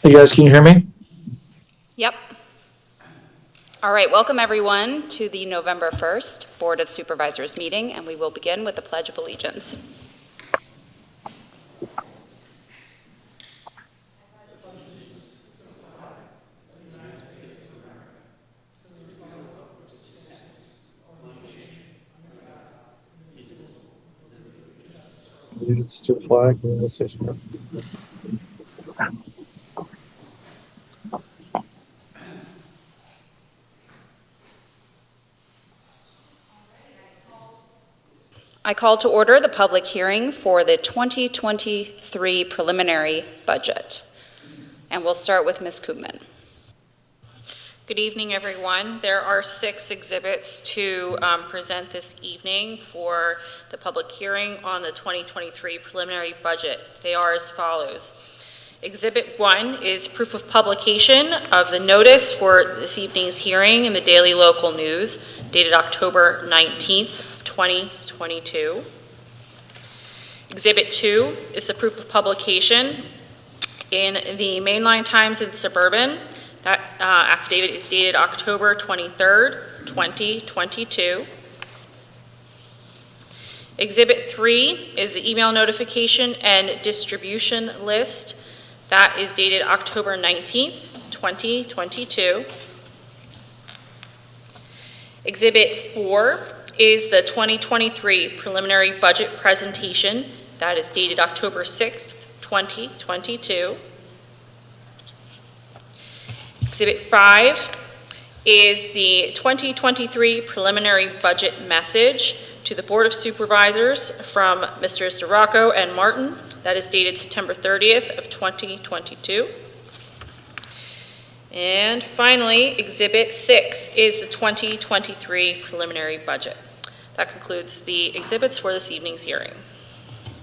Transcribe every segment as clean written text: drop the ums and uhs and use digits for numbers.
Hey guys, can you hear me? Yep. All right, welcome everyone to the November 1st Board of Supervisors meeting, and we will begin with the Pledge of Allegiance. Allegiance to the flag of the United States of America. I call to order the public hearing for the 2023 preliminary budget. And we'll start with Ms. Koopman. Good evening, everyone. There are 6 exhibits to present this evening for the public hearing on the 2023 preliminary budget. They are as follows. Exhibit 1 is proof of publication of the notice for this evening's hearing in the Daily Local News, dated October 19th, 2022. Exhibit 2 is the proof of publication in the Mainline Times and Suburban. That affidavit is dated October 23rd, 2022. Exhibit 3 is the email notification and distribution list. That is dated October 19th, 2022. Exhibit 4 is the 2023 preliminary budget presentation. That is dated October 6th, 2022. Exhibit 5 is the 2023 preliminary budget message to the Board of Supervisors from Mr. Rocco and Martin. That is dated September 30th of 2022. And finally, Exhibit 6 is the 2023 preliminary budget. That concludes the exhibits for this evening's hearing.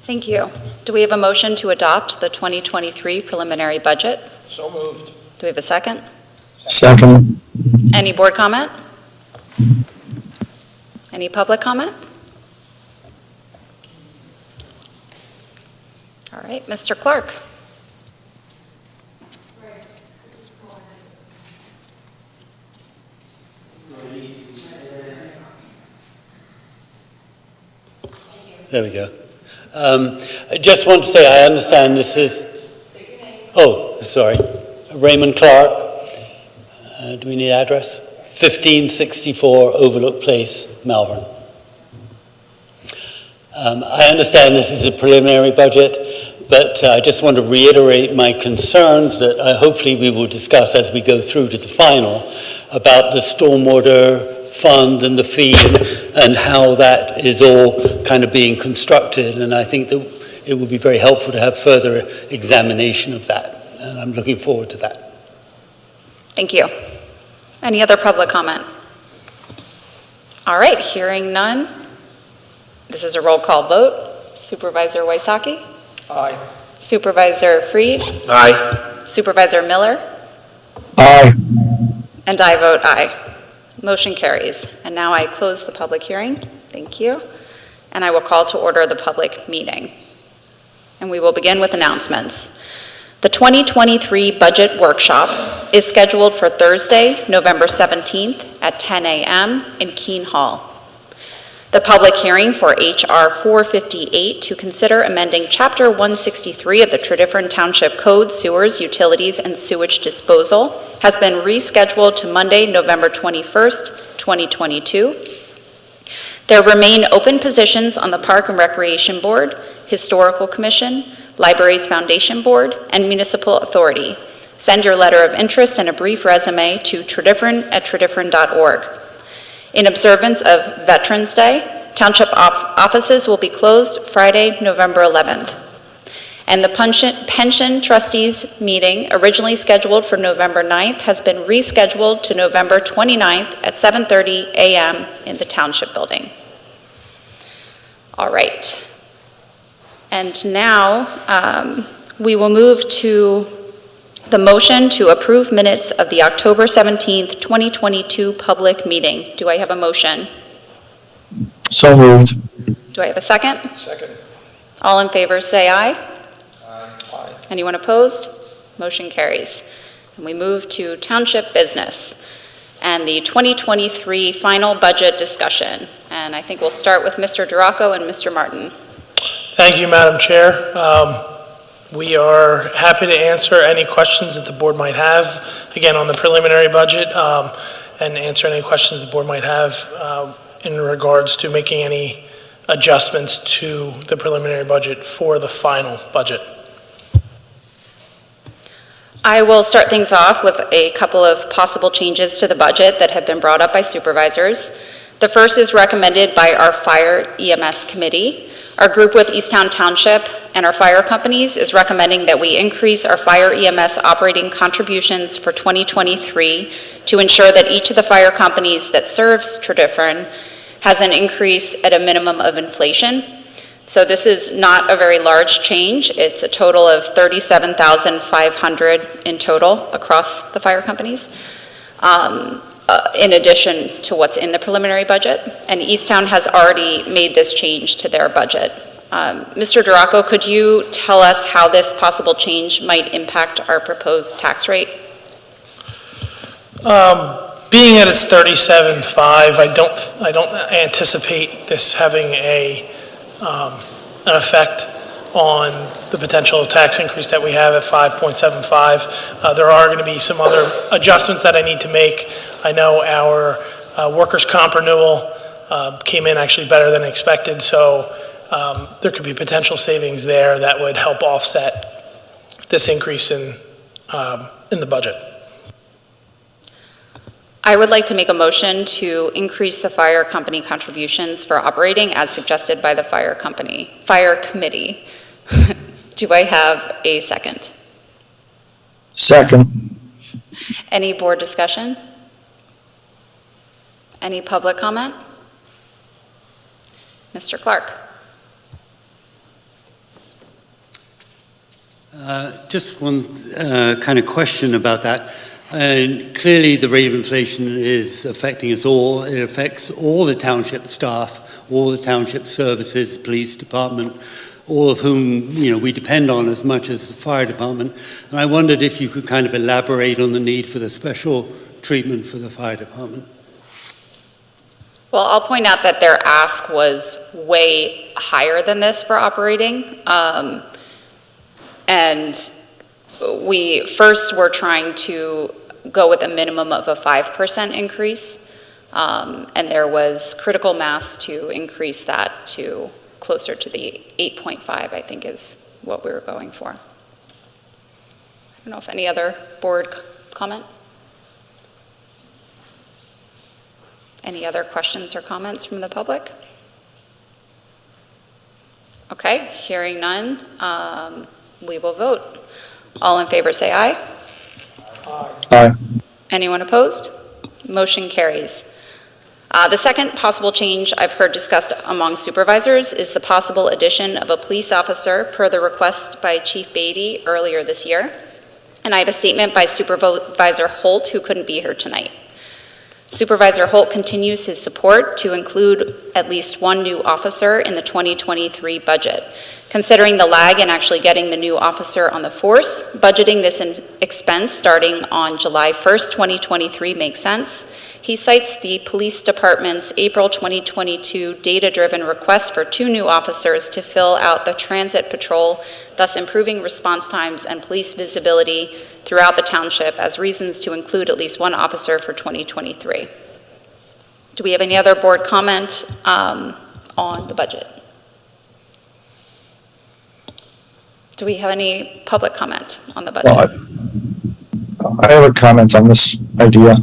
Thank you. Do we have a motion to adopt the 2023 preliminary budget? So moved. Do we have a second? Second. Any board comment? Any public comment? All right, Mr. Clark. There we go. I just want to say I understand this is... Oh, sorry. Raymond Clark. Do we need address? 1564 Overlook Place, Malvern. I understand this is a preliminary budget, but I just want to reiterate my concerns that hopefully we will discuss as we go through to the final about the stormwater fund and the fee and how that is all kind of being constructed. And I think that it would be very helpful to have further examination of that. And I'm looking forward to that. Thank you. Any other public comment? All right, hearing none. This is a roll call vote. Supervisor Wysocki? Aye. Supervisor Freed? Aye. Supervisor Miller? Aye. And I vote aye. Motion carries. And now I close the public hearing. Thank you. And I will call to order the public meeting. And we will begin with announcements. The 2023 budget workshop is scheduled for Thursday, November 17th at 10 a.m. in Keene Hall. The public hearing for H.R. 458 to consider amending Chapter 163 of the Tredyffrin Township Code, Sewers, Utilities, and Sewage Disposal has been rescheduled to Monday, November 21st, 2022. There remain open positions on the Park and Recreation Board, Historical Commission, Libraries Foundation Board, and Municipal Authority. Send your letter of interest and a brief resume to tredyffrin@tredyffrin.org. In observance of Veterans Day, Township offices will be closed Friday, November 11th. And the Pension Trustees meeting, originally scheduled for November 9th, has been rescheduled to November 29th at 7:30 a.m. in the Township building. All right. And now we will move to the motion to approve minutes of the October 17th, 2022 public meeting. Do I have a motion? So moved. Do I have a second? Second. All in favor say aye. Aye. Anyone opposed? Motion carries. And we move to Township business and the 2023 final budget discussion. And I think we'll start with Mr. Duraco and Mr. Martin. Thank you, Madam Chair. We are happy to answer any questions that the board might have, again, on the preliminary budget, and answer any questions the board might have in regards to making any adjustments to the preliminary budget for the final budget. I will start things off with a couple of possible changes to the budget that have been brought up by supervisors. The first is recommended by our Fire EMS Committee. Our group with Easttown Township and our fire companies is recommending that we increase our Fire EMS operating contributions for 2023 to ensure that each of the fire companies that serves Tredyffrin has an increase at a minimum of inflation. So this is not a very large change. It's a total of $37,500 in total across the fire companies, in addition to what's in the preliminary budget. And Easttown has already made this change to their budget. Mr. Duraco, could you tell us how this possible change might impact our proposed tax rate? Being at its 37.5, I don't anticipate this having an effect on the potential tax increase that we have at 5.75. There are going to be some other adjustments that I need to make. I know our workers' comp renewal came in actually better than expected, so there could be potential savings there that would help offset this increase in the budget. I would like to make a motion to increase the fire company contributions for operating as suggested by the fire committee. Do I have a second? Second. Any board discussion? Any public comment? Mr. Clark. Just one kind of question about that. And clearly the rate of inflation is affecting us all. It affects all the township staff, all the township services, police department, all of whom we depend on as much as the fire department. And I wondered if you could kind of elaborate on the need for the special treatment for the fire department. Well, I'll point out that their ask was way higher than this for operating. And we first were trying to go with a minimum of a 5% increase. And there was critical mass to increase that to closer to the 8.5, I think is what we were going for. I don't know if any other board comment? Any other questions or comments from the public? Okay, hearing none, we will vote. All in favor say aye. Aye. Anyone opposed? Motion carries. The second possible change I've heard discussed among supervisors is the possible addition of a police officer per the request by Chief Beatty earlier this year. And I have a statement by Supervisor Holt, who couldn't be here tonight. Supervisor Holt continues his support to include at least one new officer in the 2023 budget. Considering the lag in actually getting the new officer on the force, budgeting this expense starting on July 1st, 2023 makes sense. He cites the police department's April 2022 data-driven request for 2 new officers to fill out the transit patrol, thus improving response times and police visibility throughout the township as reasons to include at least 1 officer for 2023. Do we have any other board comment on the budget? Do we have any public comment on the budget? Well, I have a comment on this idea.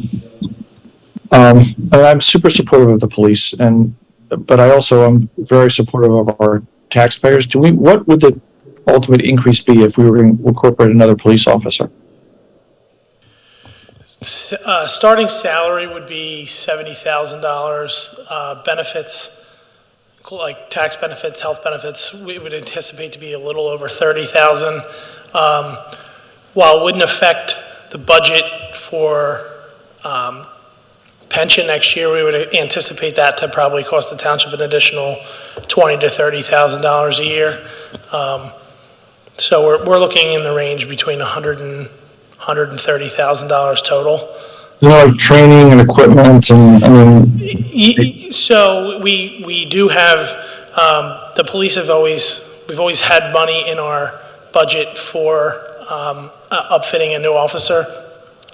And I'm super supportive of the police, but I also am very supportive of our taxpayers. What would the ultimate increase be if we were going to incorporate another police officer? Starting salary would be $70,000. Benefits, like tax benefits, health benefits, we would anticipate to be a little over $30,000. While it wouldn't affect the budget for pension next year, we would anticipate that to probably cost the township an additional $20,000 to $30,000 a year. So we're looking in the range between $130,000 total. You know, like training and equipment and, I mean, So we do have, the police we've always had money in our budget for upfitting a new officer.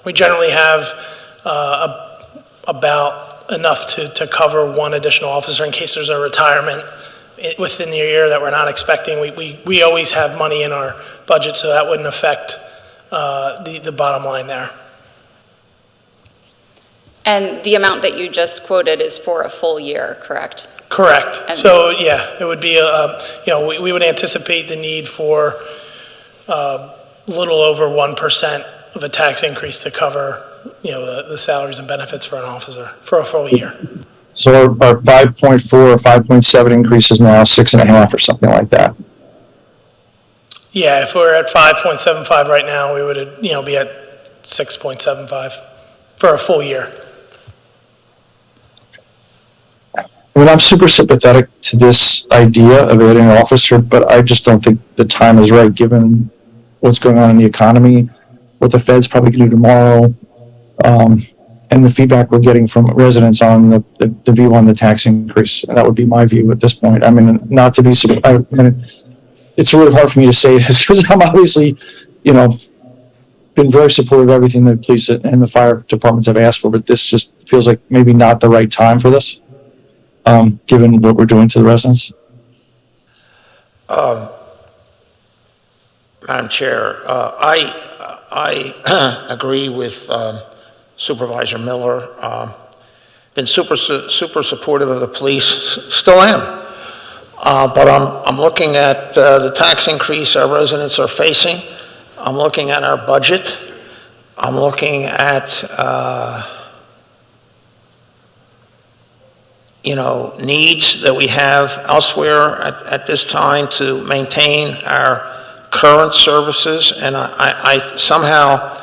We generally have about enough to cover one additional officer in case there's a retirement within the year that we're not expecting. We always have money in our budget, so that wouldn't affect the bottom line there. And the amount that you just quoted is for a full year, correct? Correct. And- So, yeah, it would be, we would anticipate the need for a little over 1% of a tax increase to cover, the salaries and benefits for an officer for a full year. so our 5.4 or 5.7 increase is now 6.5 or something like that. Yeah, if we're at 5.75 right now, we would, be at 6.75 for a full year. I mean, I'm super sympathetic to this idea of adding an officer, but I just don't think the time is right given what's going on in the economy, what the Fed's probably going to do tomorrow, and the feedback we're getting from residents on the view on the tax increase. And that would be my view at this point. I mean, not to be, it's really hard for me to say this because I'm obviously, been very supportive of everything the police and the fire departments have asked for, but this just feels like maybe not the right time for this. Given what we're doing to the residents? Madam Chair, I agree with Supervisor Miller. Been super supportive of the police, still am. But I'm looking at the tax increase our residents are facing. I'm looking at our budget. I'm looking at needs that we have elsewhere at this time to maintain our current services, and I somehow,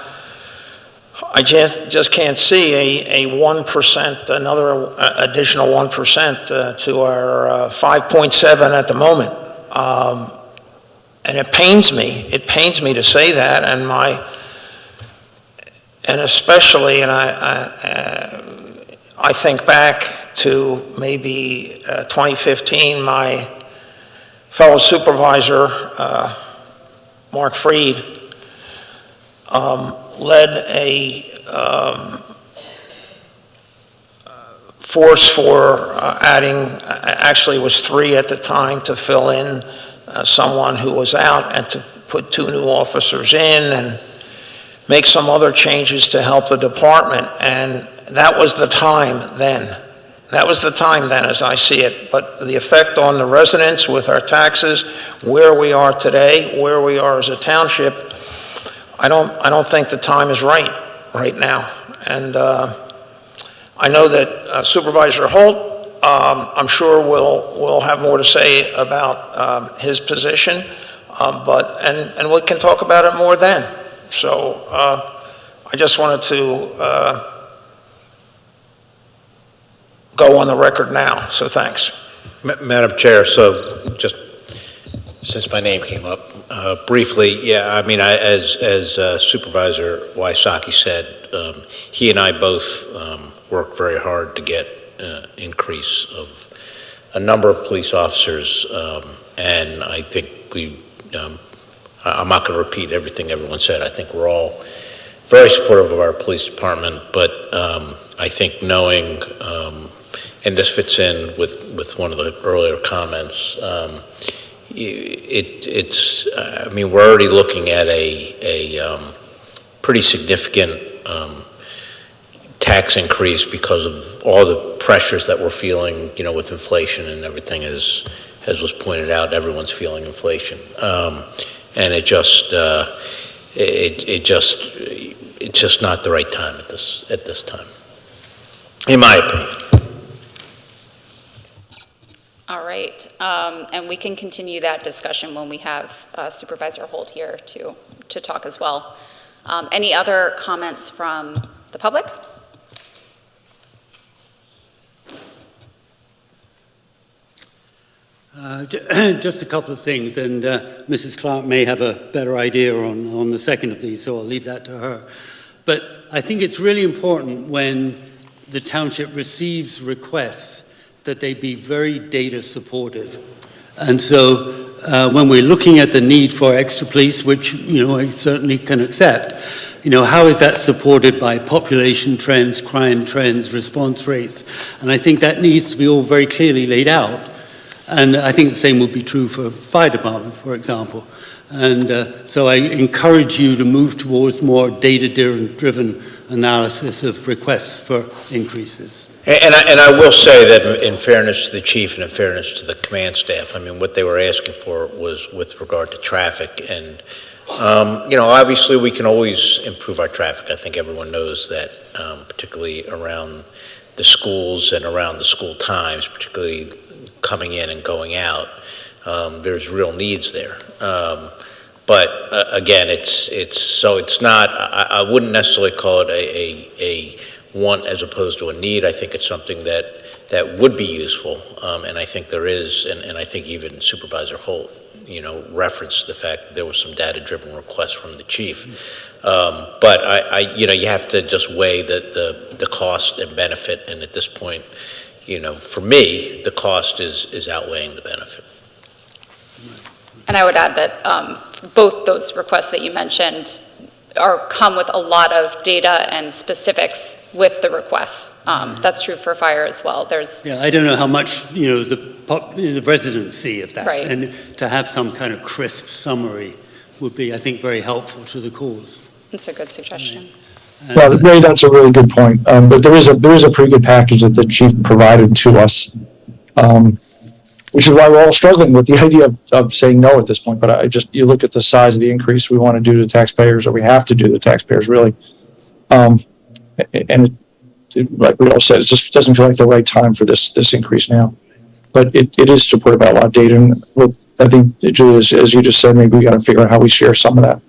I just can't see a 1%, another additional 1% to our 5.7 at the moment. And it pains me to say that, and especially, and I think back to maybe 2015, my fellow supervisor, Mark Freed, led a force for adding, actually it was 3 at the time, to fill in someone who was out and to put 2 new officers in and make some other changes to help the department. And that was the time then. That was the time then, as I see it. But the effect on the residents with our taxes, where we are today, where we are as a township, I don't think the time is right now. And I know that Supervisor Holt, I'm sure will have more to say about his position, and we can talk about it more then. So I just wanted to go on the record now, so thanks. Madam Chair, so just since my name came up, briefly, yeah, I mean, as Supervisor Wysocki said, he and I both worked very hard to get increase of a number of police officers, and I think I'm not going to repeat everything everyone said. I think we're all very supportive of our police department, but I think knowing, and this fits in with one of the earlier comments, I mean, we're already looking at a pretty significant tax increase because of all the pressures that we're feeling, with inflation and everything, as was pointed out. Everyone's feeling inflation, and it's just not the right time at this time, in my opinion. All right, and we can continue that discussion when we have Supervisor Holt here to talk as well. Any other comments from the public? Just a couple of things, and Mrs. Clark may have a better idea on the second of these, so I'll leave that to her. But I think it's really important when the township receives requests that they be very data supportive. And so when we're looking at the need for extra police, which, I certainly can accept, how is that supported by population trends, crime trends, response rates? And I think that needs to be all very clearly laid out. And I think the same would be true for fire department, for example. And so I encourage you to move towards more data-driven analysis of requests for increases. And I will say that in fairness to the chief and in fairness to the command staff, I mean, what they were asking for was with regard to traffic. And, obviously we can always improve our traffic. I think everyone knows that, particularly around the schools and around the school times, particularly coming in and going out, there's real needs there. But again, it's not, I wouldn't necessarily call it a want as opposed to a need. I think it's something that would be useful. And I think there is, and I think even Supervisor Holt, referenced the fact that there was some data-driven requests from the chief. But you have to just weigh the cost and benefit. And at this point, for me, the cost is outweighing the benefit. And I would add that both those requests that you mentioned come with a lot of data and specifics with the requests. That's true for fire as well. I don't know how much the residents see of that, right. And to have some kind of crisp summary would be, I think, very helpful to the cause. It's a good suggestion. Well, Ray, that's a really good point. But there is a pretty good package that the chief provided to us, which is why we're all struggling with the idea of saying no at this point. But you look at the size of the increase we want to do to taxpayers, or we have to do to taxpayers, really. And like we all said, it just doesn't feel like the right time for this increase now. But it is supported by a lot of data. And I think, Julie, as you just said, maybe we got to figure out how we share some of that.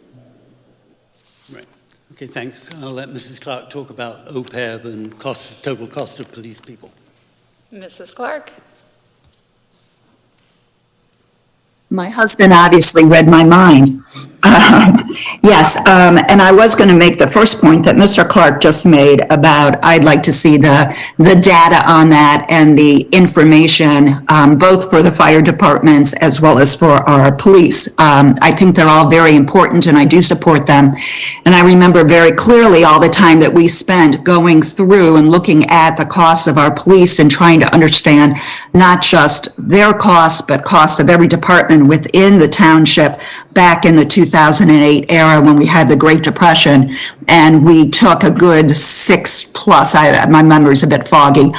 Right. Okay, thanks. I'll let Mrs. Clark talk about OPEB and total cost of police people. Mrs. Clark? My husband obviously read my mind. Yes, and I was going to make the first point that Mr. Clark just made about I'd like to see the data on that and the information, both for the fire departments as well as for our police. I think they're all very important and I do support them. And I remember very clearly all the time that we spent going through and looking at the costs of our police and trying to understand not just their costs, but costs of every department within the township back in the 2008 era when we had the Great Depression, and we took a good 6+, my memory's a bit foggy,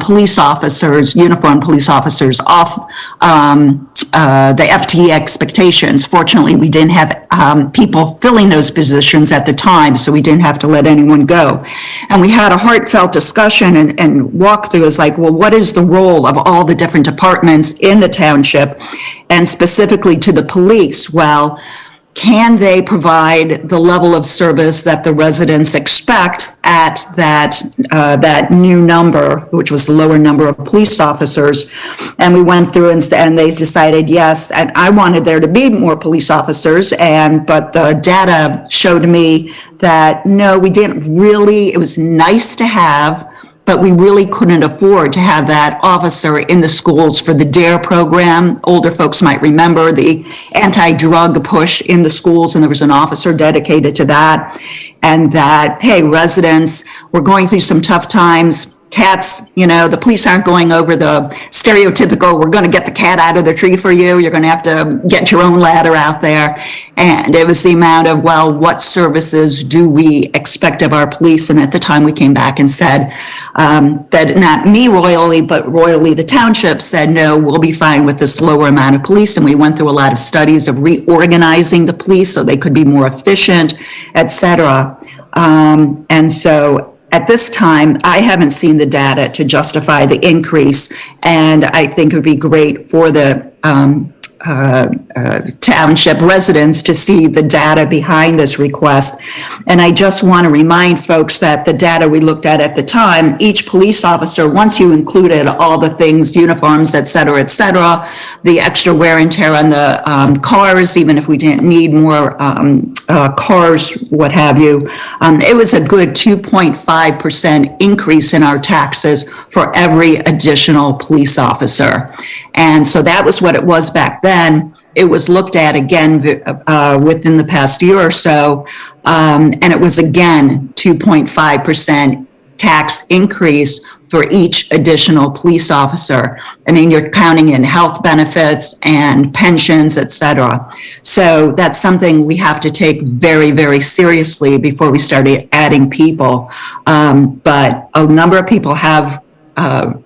police officers, uniformed police officers off the FTE expectations. Fortunately, we didn't have people filling those positions at the time, so we didn't have to let anyone go. And we had a heartfelt discussion and walkthrough. Is like, well, what is the role of all the different departments in the township, and specifically to the police? Well, can they provide the level of service that the residents expect at that new number, which was the lower number of police officers? And we went through and they decided yes. And I wanted there to be more police officers, but the data showed me that no, we didn't really. It was nice to have, but we really couldn't afford to have that officer in the schools for the DARE program. Older folks might remember the anti-drug push in the schools, and there was an officer dedicated to that. And that, hey, residents, we're going through some tough times. Cats, the police aren't going over the stereotypical, we're going to get the cat out of the tree for you. You're going to have to get your own ladder out there. And it was the amount of, well, what services do we expect of our police? And at the time we came back and said that not me royally, but royally the township said, no, we'll be fine with this lower amount of police. And we went through a lot of studies of reorganizing the police so they could be more efficient, et cetera. And so at this time, I haven't seen the data to justify the increase, and I think it would be great for the Township residents to see the data behind this request. And I just want to remind folks that the data we looked at the time, each police officer, once you included all the things, uniforms, et cetera, the extra wear and tear on the cars, even if we didn't need more cars, what have you, it was a good 2.5% increase in our taxes for every additional police officer. And so that was what it was back then. It was looked at again within the past year or so, and it was again 2.5% tax increase for each additional police officer. I mean, you're counting in health benefits and pensions, et cetera. So that's something we have to take very, very seriously before we start adding people. But a number of people have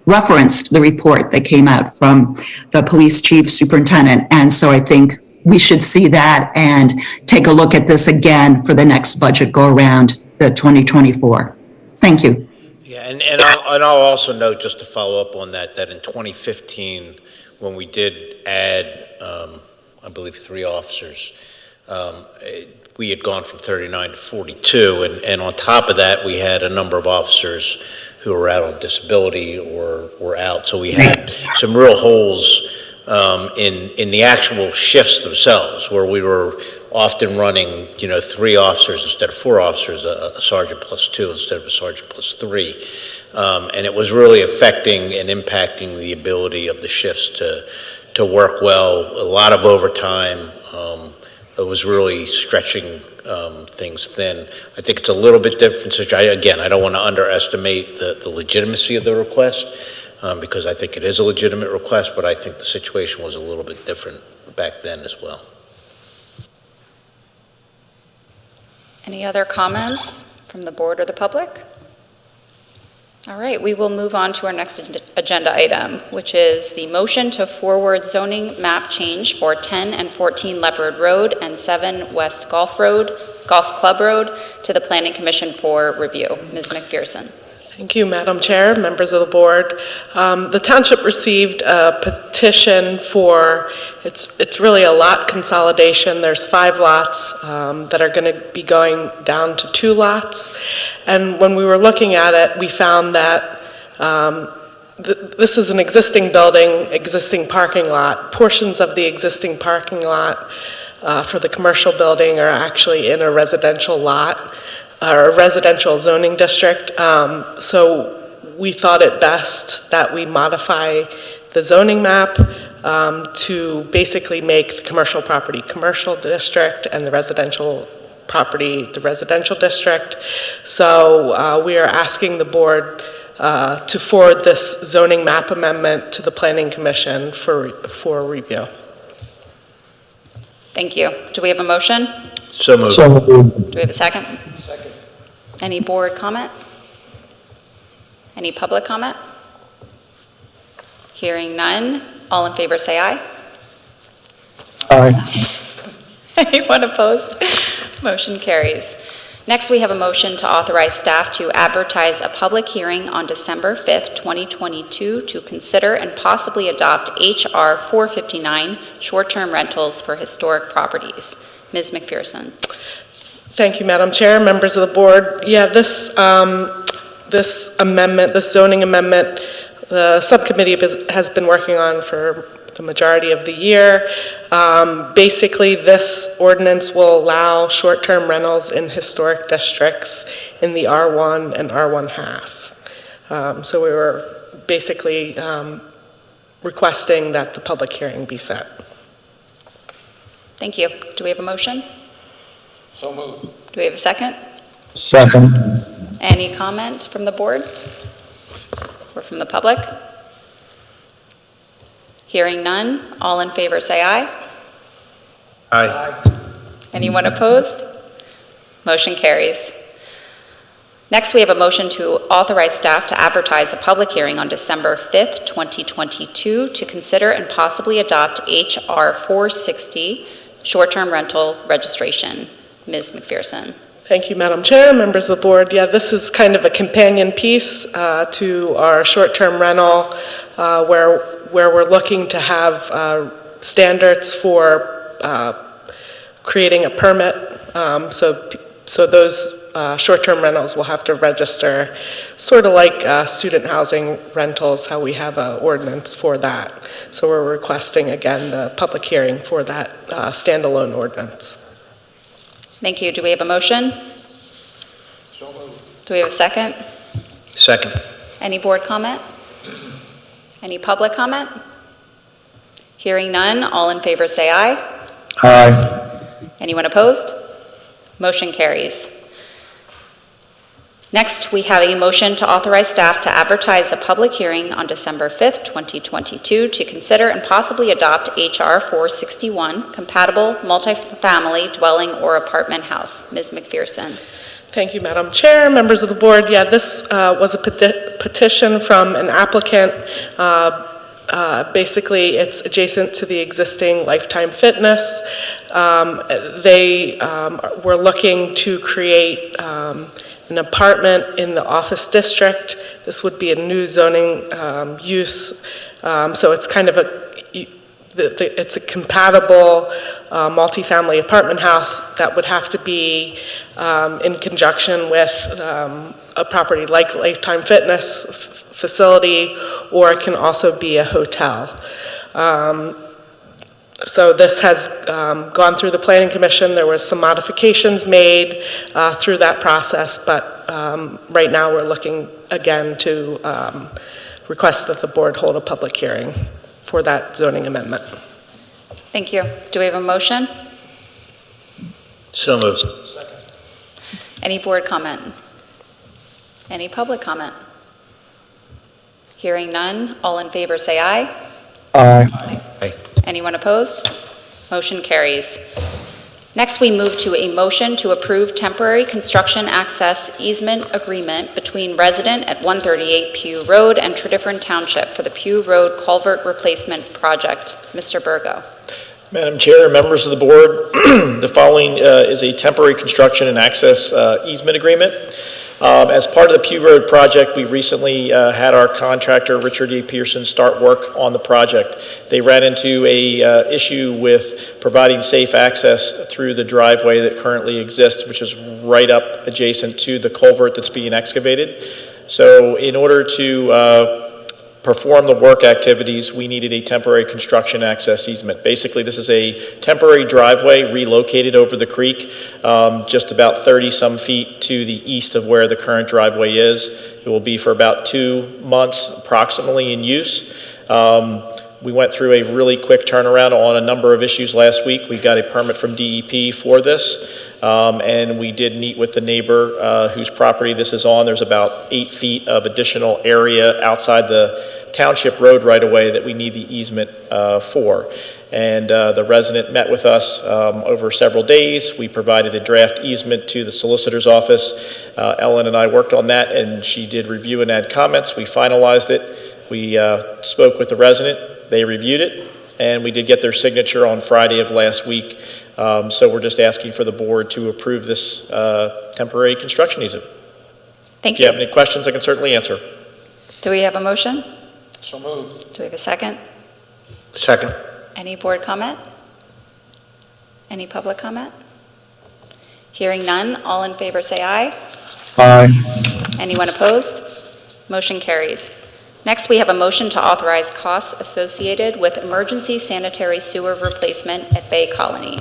referenced the report that came out from the police chief superintendent. And so I think we should see that and take a look at this again for the next budget go around, the 2024. Thank you. Yeah, and I'll also note, just to follow up on that in 2015, when we did add, I believe, 3 officers, we had gone from 39 to 42, and on top of that, we had a number of officers who were out on disability or were out. So we had some real holes in the actual shifts themselves, where we were often running, 3 officers instead of 4 officers, a sergeant plus 2 instead of a sergeant plus 3. And it was really affecting and impacting the ability of the shifts to work well. A lot of overtime. It was really stretching things thin. I think it's a little bit different. I don't want to underestimate the legitimacy of the request, because I think it is a legitimate request, but I think the situation was a little bit different back then as well. Any other comments from the board or the public? All right, we will move on to our next agenda item, which is the motion to forward zoning map change for 10 and 14 Leopard Road and 7 West Golf Club Road to the Planning Commission for review. Ms. McPherson. Thank you, Madam Chair, members of the board. The township received a petition for, it's really a lot consolidation. There's 5 lots that are going to be going down to 2 lots. And when we were looking at it, we found that this is an existing building, existing parking lot. Portions of the existing parking lot for the commercial building are actually in a residential lot, or a residential zoning district. So we thought it best that we modify the zoning map to basically make the commercial property commercial district and the residential property the residential district. So we are asking the board to forward this zoning map amendment to the Planning Commission for review. Thank you. Do we have a motion? So moved. Do we have a second? Second. Any board comment? Any public comment? Hearing none. All in favor say aye. Aye. Anyone opposed? Motion carries. Next, we have a motion to authorize staff to advertise a public hearing on December 5th, 2022 to consider and possibly adopt H.R. 459, short-term rentals for historic properties. Ms. McPherson. Thank you, Madam Chair, members of the board. Yeah, this amendment, this zoning amendment, the subcommittee has been working on for the majority of the year. Basically, this ordinance will allow short-term rentals in historic districts in the R1 and R1 half. So we were basically requesting that the public hearing be set. Thank you. Do we have a motion? So moved. Do we have a second? Second. Any comment from the board or from the public? Hearing none, all in favor say aye. Aye. Anyone opposed? Motion carries. Next, we have a motion to authorize staff to advertise a public hearing on December 5th, 2022 to consider and possibly adopt H.R. 460, short-term rental registration. Ms. McPherson. Thank you, Madam Chair, members of the board. Yeah, this is kind of a companion piece to our short-term rental where we're looking to have standards for creating a permit. So those short-term rentals will have to register, sort of like student housing rentals, how we have an ordinance for that. So we're requesting, again, the public hearing for that standalone ordinance. Thank you. Do we have a motion? Do we have a second? Second. Any board comment? Any public comment? Hearing none, all in favor say aye. Aye. Anyone opposed? Motion carries. Next, we have a motion to authorize staff to advertise a public hearing on December 5th, 2022 to consider and possibly adopt HR 461, compatible multifamily dwelling or apartment house. Ms. McPherson. Thank you, Madam Chair, members of the board. Yeah, this was a petition from an applicant. Basically, it's adjacent to the existing Lifetime Fitness. They were looking to create an apartment in the office district. This would be a new zoning use. So it's kind of it's a compatible multifamily apartment house that would have to be in conjunction with a property like Lifetime Fitness facility, or it can also be a hotel. So this has gone through the Planning Commission. There was some modifications made through that process, but right now we're looking again to request that the board hold a public hearing for that zoning amendment. Thank you. Do we have a motion? So moved. Any board comment? Any public comment? Hearing none, all in favor say aye. Aye. Aye. Anyone opposed? Motion carries. Next, we move to a motion to approve temporary construction access easement agreement between resident at 138 Pugh Road and Tredyffrin Township for the Pugh Road culvert replacement project. Mr. Burgo. Madam Chair, members of the board, the following is a temporary construction and access easement agreement. As part of the Pugh Road project, we recently had our contractor, Richard E. Pearson, start work on the project. They ran into a issue with providing safe access through the driveway that currently exists, which is right up adjacent to the culvert that's being excavated. So in order to perform the work activities, we needed a temporary construction access easement. Basically, this is a temporary driveway relocated over the creek, just about 30-some feet to the east of where the current driveway is. It will be for about 2 months approximately in use. We went through a really quick turnaround on a number of issues last week. We got a permit from DEP for this, and we did meet with the neighbor whose property this is on. There's about 8 feet of additional area outside the Township road right away that we need the easement for. And the resident met with us over several days. We provided a draft easement to the solicitor's office. Ellen and I worked on that, and she did review and add comments. We finalized it. We spoke with the resident. They reviewed it, and we did get their signature on Friday of last week. So we're just asking for the board to approve this temporary construction easement. Thank If you you. have any questions, I can certainly answer. Do we have a motion? So moved. Do we have a second? Second. Any board comment? Any public comment? Hearing none, all in favor say aye. Aye. Anyone opposed? Motion carries. Next, we have a motion to authorize costs associated with emergency sanitary sewer replacement at Bay Colony.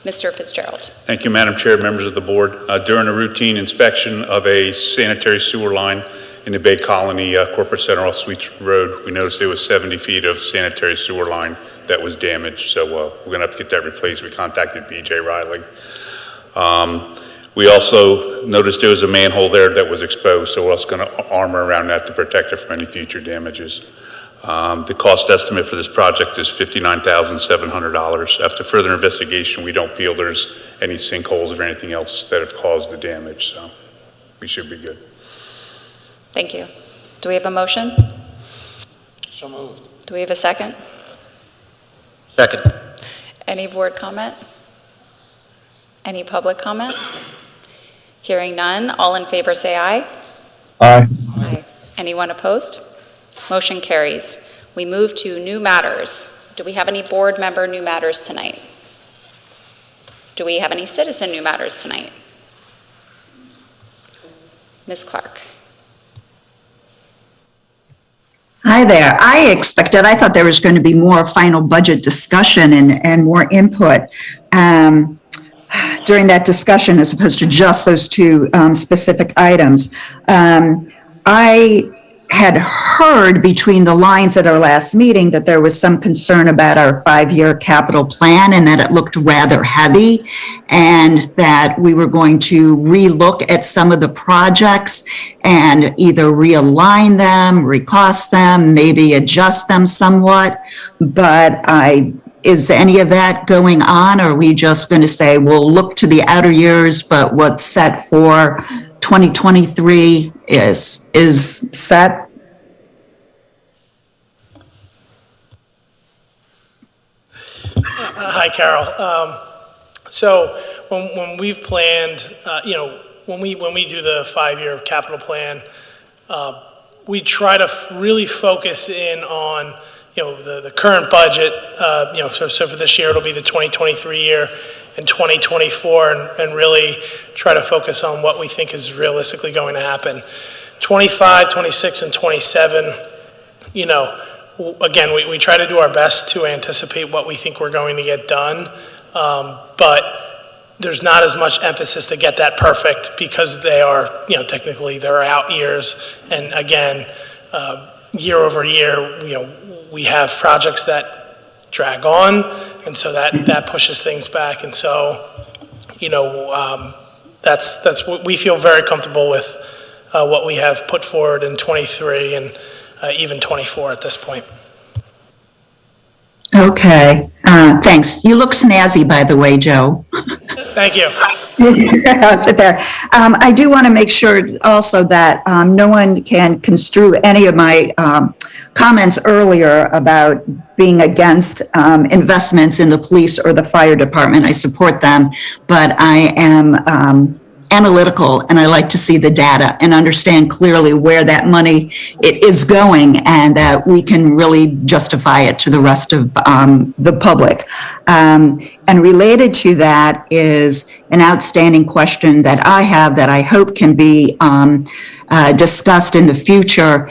Mr. Fitzgerald. Thank you, Madam Chair, members of the board. During a routine inspection of a sanitary sewer line in the Bay Colony Corporate Center off Sweets Road, we noticed there was 70 feet of sanitary sewer line that was damaged. So we're going to have to get that replaced. We contacted BJ Riley. We also noticed there was a manhole there that was exposed, so we're also going to armor around that to protect it from any future damages. The cost estimate for this project is $59,700. After further investigation, we don't feel there's any sinkholes or anything else that have caused the damage, so we should be good. Thank you. Do we have a motion? So moved. Do we have a second? Second. Any board comment? Any public comment? Hearing none, all in favor say aye. Aye. Aye. Anyone opposed? Motion carries. We move to new matters. Do we have any board member new matters tonight? Do we have any citizen new matters tonight? Ms. Clark. Hi there. I thought there was going to be more final budget discussion and more input during that discussion as opposed to just those two specific items. I had heard between the lines at our last meeting that there was some concern about our 5-year capital plan and that it looked rather heavy, and that we were going to relook at some of the projects and either realign them, recost them, maybe adjust them somewhat. But is any of that going on, or are we just going to say we'll look to the outer years, but what's set for 2023 is set? Hi, Carol. So when we've planned, when we do the 5-year capital plan, we try to really focus in on, the current budget, so for this year, it'll be the 2023 year and 2024, and really try to focus on what we think is realistically going to happen. 25, 26, and 27, again, we try to do our best to anticipate what we think we're going to get done, but there's not as much emphasis to get that perfect because they are, technically they're out years. And again, year over year, we have projects that drag on, and so that pushes things back. And so, that's what we feel very comfortable with, what we have put forward in 23 and even 24 at this point. Okay, thanks. You look snazzy, by the way, Joe. Thank you. There. I do want to make sure also that no one can construe any of my comments earlier about being against investments in the police or the fire department. I support them, but I am analytical, and I like to see the data and understand clearly where that money is going, and that we can really justify it to the rest of the public. And related to that is an outstanding question that I have that I hope can be discussed in the future.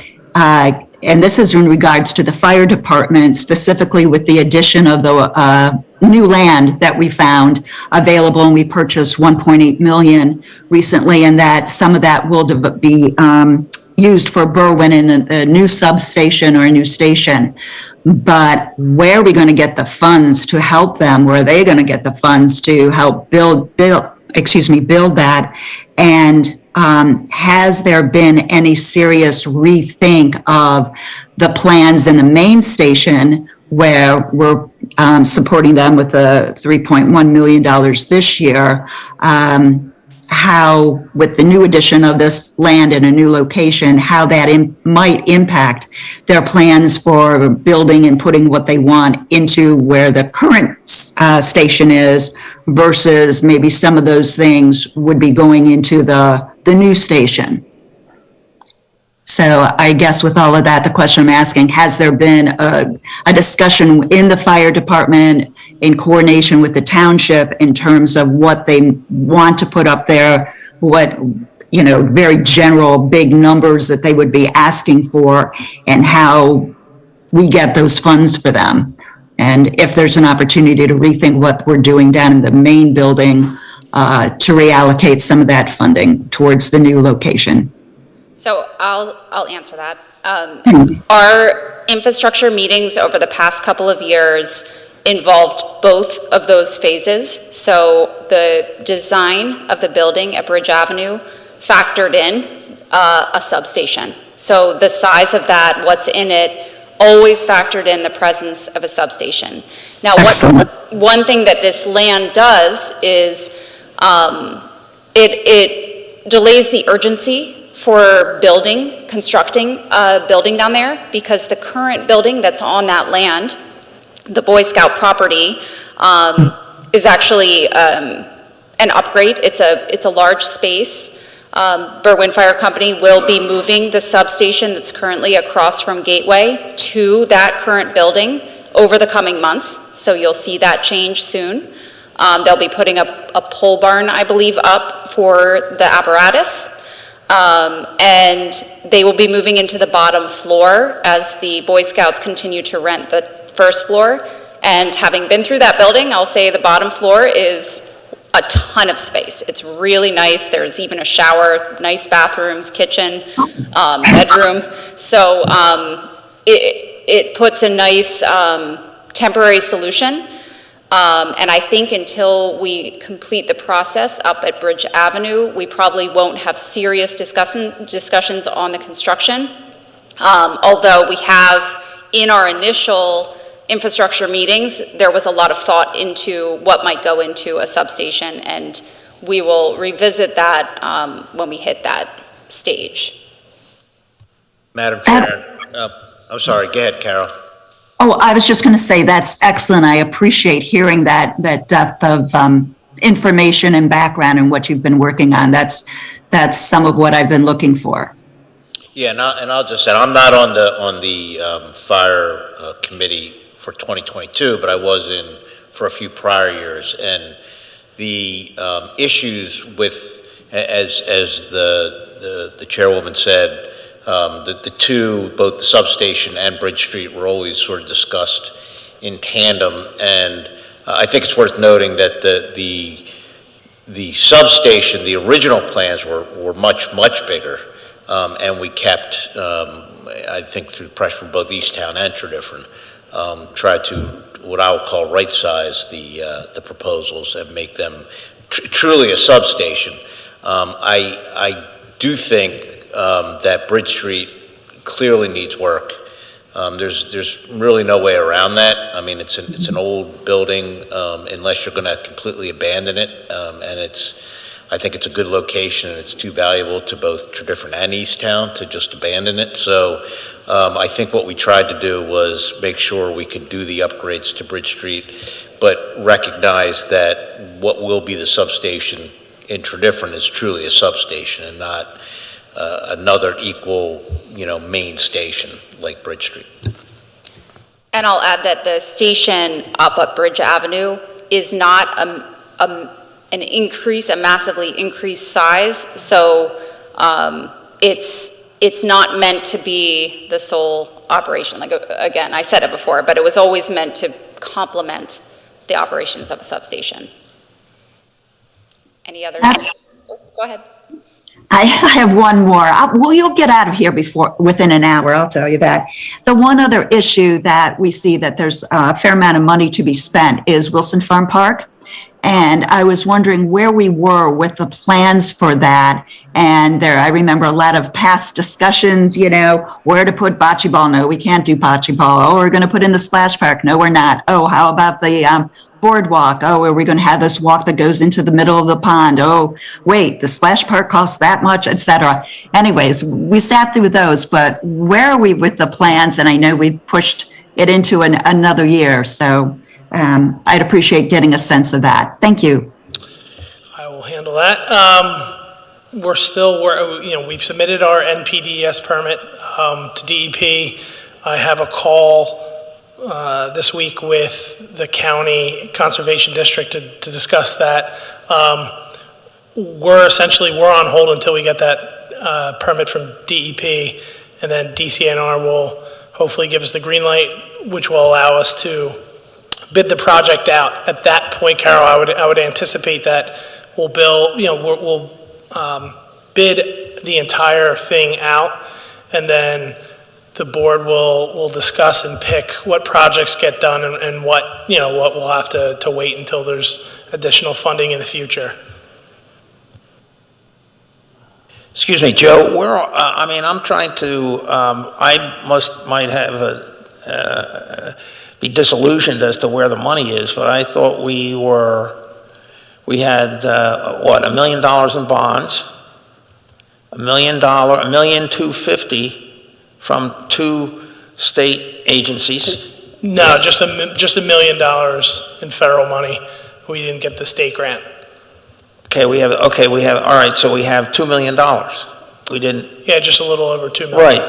And this is in regards to the fire department, specifically with the addition of the new land that we found available, and we purchased 1.8 million recently, and that some of that will be used for Berwyn in a new substation or a new station. But where are we going to get the funds to help them? Where are they going to get the funds to help build that? And has there been any serious rethink of the plans in the main station where we're supporting them with the $3.1 million this year? How, with the new addition of this land in a new location, how that might impact their plans for building and putting what they want into where the current station is, versus maybe some of those things would be going into the new station. So I guess with all of that, the question I'm asking, has there been a discussion in the fire department in coordination with the township in terms of what they want to put up there, what, very general big numbers that they would be asking for, and how we get those funds for them? And if there's an opportunity to rethink what we're doing down in the main building to reallocate some of that funding towards the new location. So I'll answer that. Our infrastructure meetings over the past couple of years involved both of those phases. So the design of the building at Bridge Avenue factored in a substation. So the size of that, what's in it, always factored in the presence of a substation. Now, one thing that this land does is it delays the urgency for constructing a building down there, because the current building that's on that land, the Boy Scout property, is actually an upgrade. It's a large space. Berwyn Fire Company will be moving the substation that's currently across from Gateway to that current building over the coming months, so you'll see that change soon. They'll be putting a pole barn, I believe, up for the apparatus. And they will be moving into the bottom floor as the Boy Scouts continue to rent the first floor. And having been through that building, I'll say the bottom floor is a ton of space. It's really nice. There's even a shower, nice bathrooms, kitchen, bedroom. So it puts a nice temporary solution. And I think until we complete the process up at Bridge Avenue, we probably won't have serious discussions on the construction. Although we have, in our initial infrastructure meetings, there was a lot of thought into what might go into a substation, and we will revisit that when we hit that stage. Madam Chair, I'm sorry, go ahead, Carol. Oh, I was just going to say that's excellent. I appreciate hearing that depth of information and background and what you've been working on. That's some of what I've been looking for. Yeah, and I'll just say, I'm not on the fire committee for 2022, but I was in for a few prior years, and the issues with, as the chairwoman said, the two, both the substation and Bridge Street, were always sort of discussed in tandem. And I think it's worth noting that the substation, the original plans were much bigger, and we kept, I think through pressure from both Easttown and Tredyffrin, tried to, what I would call, right-size the proposals and make them truly a substation. I do think that Bridge Street clearly needs work. There's really no way around that. I mean, it's an old building, unless you're going to completely abandon it, and I think it's a good location, and it's too valuable to both Tredyffrin and Easttown to just abandon it. So I think what we tried to do was make sure we could do the upgrades to Bridge Street, but recognize that what will be the substation in Tredyffrin is truly a substation and not another equal, main station like Bridge Street. And I'll add that the station up at Bridge Avenue is not an increase, a massively increased size. So it's not meant to be the sole operation. Like, again, I said it before, but it was always meant to complement the operations of a substation. Any other? Oh, go ahead. I have one more. Well, you'll get out of here within an hour, I'll tell you that. The one other issue that we see that there's a fair amount of money to be spent is Wilson Farm Park. And I was wondering where we were with the plans for that. And I remember a lot of past discussions, where to put bocce ball. No, we can't do bocce ball. Oh, we're going to put in the splash park. No, we're not. Oh, how about the boardwalk? Oh, are we going to have this walk that goes into the middle of the pond? Oh, wait, the splash park costs that much, etc. Anyways, we sat through those, but where are we with the plans? And I know we've pushed it into another year. So I'd appreciate getting a sense of that. Thank you. I will handle that. We're still, we've submitted our NPDES permit to DEP. I have a call this week with the county conservation district to discuss that. We're on hold until we get that permit from DEP, and then DCNR will hopefully give us the green light, which will allow us to bid the project out. At that point, Carol, I would anticipate that we'll bid the entire thing out, and then the board will discuss and pick what projects get done and what we'll have to wait until there's additional funding in the future. Excuse me, Joe, I'm trying to, might have be disillusioned as to where the money is, but I thought we had $1 million in bonds, $1,250,000 from 2 state agencies. No, just $1 million in federal money. We didn't get the state grant. All right, so we have $2 million. We didn't. Yeah, just a little over $2 million. Right.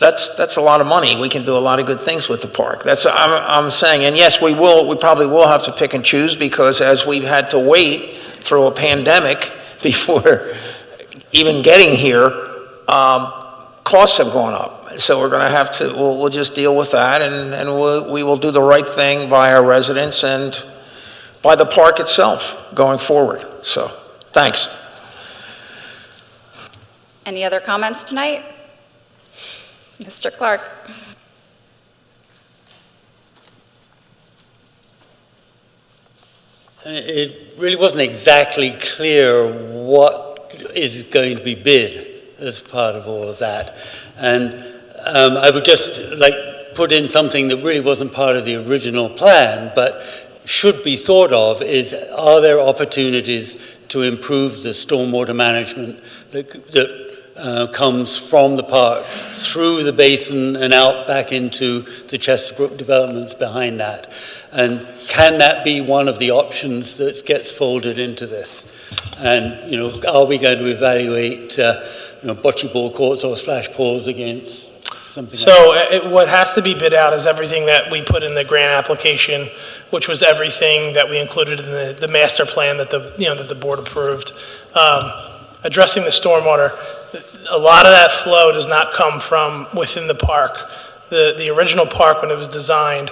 that's a lot of money. We can do a lot of good things with the park. I'm saying, and yes, we probably will have to pick and choose, because as we've had to wait through a pandemic before even getting here, costs have gone up. So we're going to have to, we'll just deal with that, and we will do the right thing by our residents and by the park itself going forward. So, thanks. Any other comments tonight? Mr. Clark? It really wasn't exactly clear what is going to be bid as part of all of that. And I would just put in something that really wasn't part of the original plan, but should be thought of is, are there opportunities to improve the stormwater management that comes from the park through the basin and out back into the Chesterbrook developments behind that? And can that be one of the options that gets folded into this? And, are we going to evaluate, bocce ball courts or splash pools against something like what has to be bid out is everything that we put in the grant application, which was everything that we included in the master plan that the board approved. Addressing the stormwater, a lot of that flow does not come from within the park. The original park, when it was designed,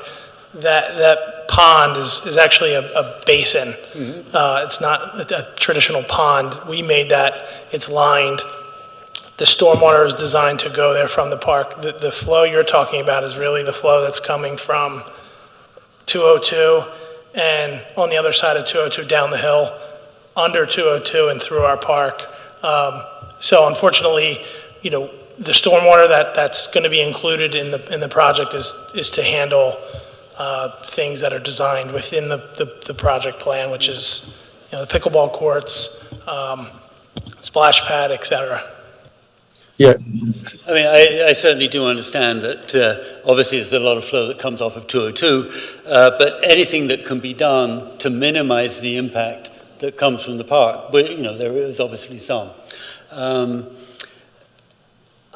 that pond is actually a basin. Mm-hmm. It's not a traditional pond. We made that. It's lined. The stormwater is designed to go there from the park. The flow you're talking about is really the flow that's coming from 202 and on the other side of 202 down the hill, under 202 and through our park. So unfortunately, the stormwater that's going to be included in the project is to handle things that are designed within the project plan, which is the pickleball courts, splash pad, etc. Yeah, I mean, I certainly do understand that obviously there's a lot of flow that comes off of 202, but anything that can be done to minimize the impact that comes from the park, but there is obviously some.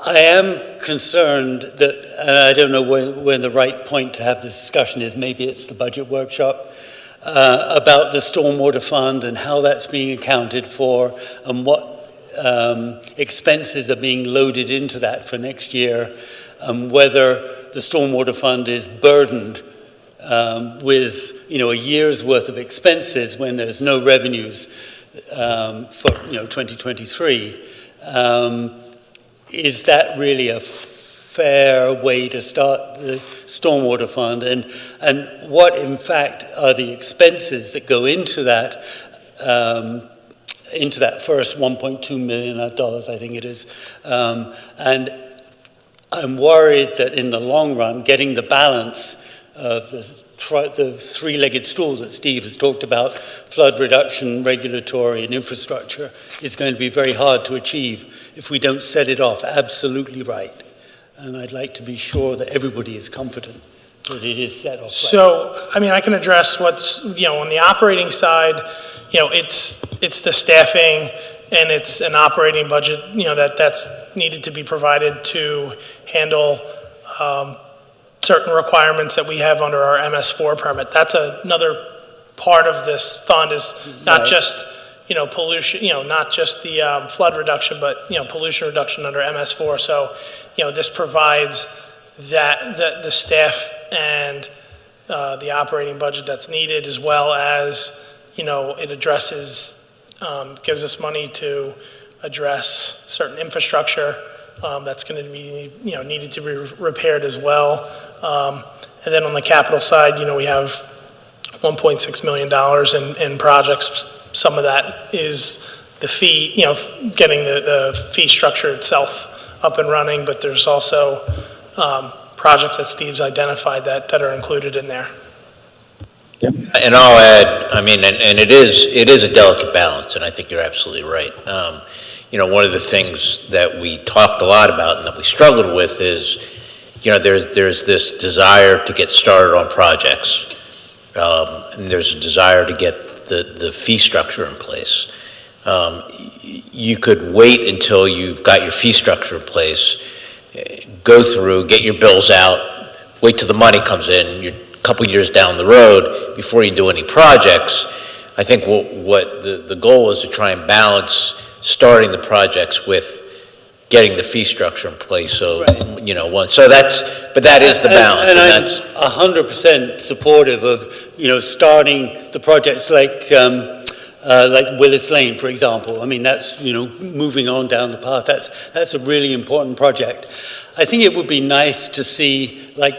I am concerned that, and I don't know when the right point to have this discussion is, maybe it's the budget workshop, about the stormwater fund and how that's being accounted for and what expenses are being loaded into that for next year, and whether the stormwater fund is burdened with a year's worth of expenses when there's no revenues for 2023. Is that really a fair way to start the stormwater fund, and what in fact are the expenses that go into that first $1.2 million I think it is, and I'm worried that in the long run, getting the balance of the three-legged stool that Steve has talked about, flood reduction, regulatory, and infrastructure, is going to be very hard to achieve if we don't set it off absolutely right. And I'd like to be sure that everybody is confident that it is set off right. So, I mean, I can address what's, on the operating side, it's the staffing and it's an operating budget, that's needed to be provided to handle certain requirements that we have under our MS4 permit. That's another part of this fund, is not Right. just, pollution, not just the flood reduction, but, pollution reduction under MS4. So, this provides the staff and the operating budget that's needed, as well as, it addresses, gives us money to address certain infrastructure that's going to be, needed to be repaired as well. And then on the capital side, we have $1.6 million in projects. Some of that is the fee, getting the fee structure itself up and running, but there's also projects that Steve's identified that are included in there. And I'll add, I mean, and it is a delicate balance, and I think you're absolutely right. One of the things that we talked a lot about and that we struggled with is, there's this desire to get started on projects, and there's a desire to get the fee structure in place. You could wait until you've got your fee structure in place go through, get your bills out, wait till the money comes in, you're a couple years down the road before you do any projects. I think what the goal is to try and balance starting the projects with getting the fee structure in place. So, Right. you know, but that is the balance. And I'm that's 100% supportive of, starting the projects like Willis Lane, for example. I mean, that's, moving on down the path. That's a really important project. I think it would be nice to see, like,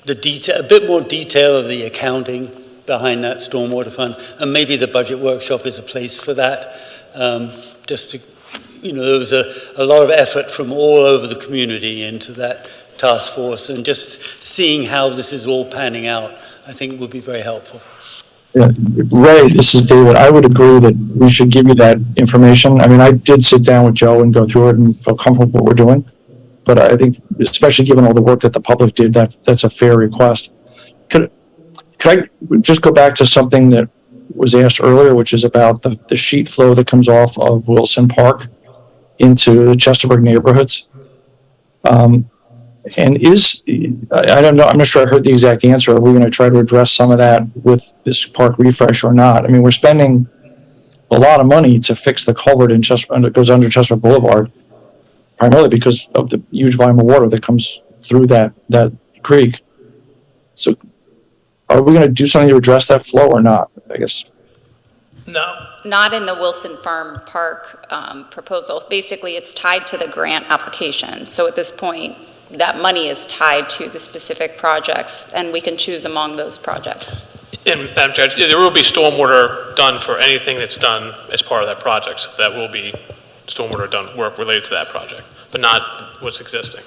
a bit more detail of the accounting behind that stormwater fund, and maybe the budget workshop is a place for that. Just to, there was a lot of effort from all over the community into that task force, and just seeing how this is all panning out, I think would be very helpful. Yeah, Ray, this is David. I would agree that we should give you that information. I mean, I did sit down with Joe and go through it and feel comfortable with what we're doing. But I think, especially given all the work that the public did, that's a fair request. Could I just go back to something that was asked earlier, which is about the sheet flow that comes off of Wilson Park into the Chesterburg neighborhoods? And I don't know, I'm not sure I heard the exact answer. Are we going to try to address some of that with this park refresh or not? I mean, we're spending a lot of money to fix the culvert that goes under Chesterburg Boulevard, primarily because of the huge volume of water that comes through that creek. So are we going to do something to address that flow or not, I guess? No. Not in the Wilson Farm Park proposal. Basically, it's tied to the grant application. So at this point, that money is tied to the specific projects, and we can choose among those projects. And Madam Judge, there will be stormwater done for anything that's done as part of that project. So that will be stormwater done work related to that project, but not what's existing.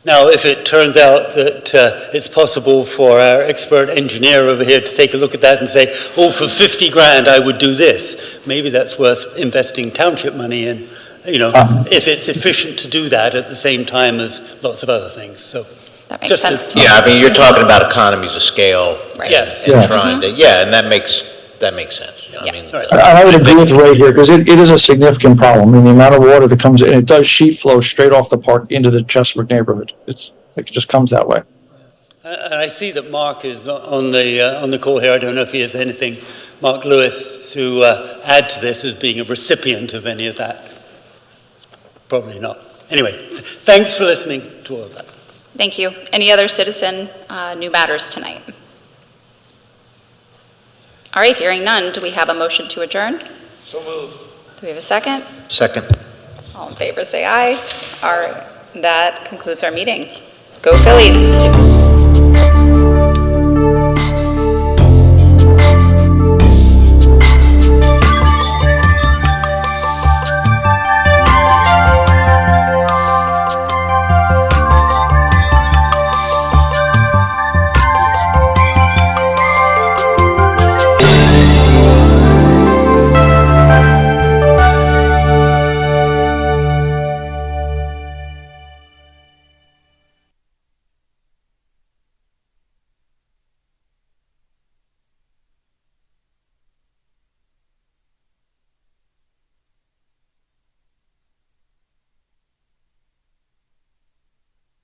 Now, if it turns out that it's possible for our expert engineer over here to take a look at that and say, oh, for 50 grand, I would do this, maybe that's worth investing township money in, if it's efficient to do that at the same time as lots of other things. So that makes sense to me. Yeah, I mean, you're talking about economies of scale. Right. Yes. And trying to, and that makes sense. I mean, I would agree with Ray here, because it is a significant problem. I mean, the amount of water that comes in, it does sheet flow straight off the park into the Chesterburg neighborhood. It just comes that way. And I see that Mark is on the call here. I don't know if he has anything, Mark Lewis, to add to this as being a recipient of any of that. Probably not. Anyway, thanks for listening to all of that. Thank you. Any other citizen new matters tonight? All right, hearing none, do we have a motion to adjourn? So moved. Do we have a second? Second. All in favor, say aye. That concludes our meeting. Go Phillies.